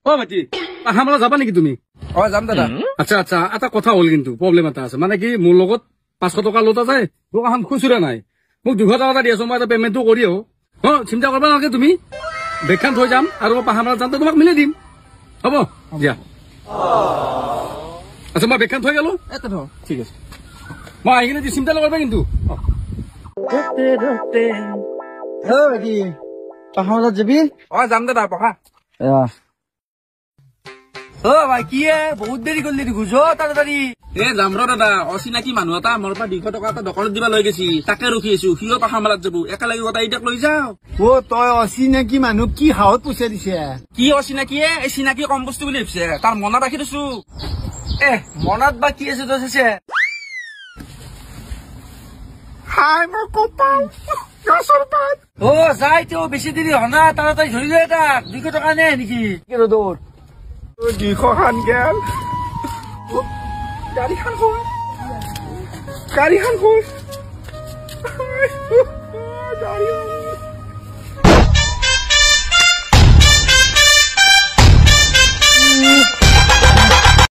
অ ভাইটি পাহামালা যাবা নেকি তুমি অ যাম দাদা আচ্ছা আচ্ছা এটা কথা হ'ল কিন্তু প্ৰব্লেম এটা আছে মানে কি মোৰ লগত 500 টকা লোটা যায় দোকান খুচুৰা নাই মোক 200 টকা এটা দি আছো মই এটা পেমেণ্টটো কৰি আহো চিন্তা কৰিব নালাগে তুমি বেগখন থৈ যাম আৰু পাহামালা যাওঁতে তোমাক মিলাই দিম হ'ব দিয়া আচ্ছা মই বেগখন থৈ গেলো ঠিক আছে মই আহি কিনে চিন্তা নকৰিবা কিন্তু পাহামালাত যাবি অ যাম দাদা পঢ়া ভাই কি বহুত দেৰি কৰিলি দেখোছ তাড়াতাড়ি যাম ৰ দাদা অচিনাকি মানুহ এটা মোৰ পৰা 200 টকা এটা দোকানত দিবা লৈ গৈছি তাকে ৰখি আছো সিও পাহামালাত যাব একেলগে গোটাই ইটাক লৈ যাও তই অচিনাকি মানুহ কি হাৱত পইচা দিছে কি অচিনাকি এই চিনাকি কম বস্তু বুলি ভাবিছে তাৰ মনত ৰাখি দিছো মনত বা কি আছে তই যাই তেওঁ বেছি দেৰি হ না তাড়াতাড়ি ধৰি লৈ তাক 200 টকা নে নেকি দৌৰ 200 খান গেল গাড়ীখন কই গাড়ীখন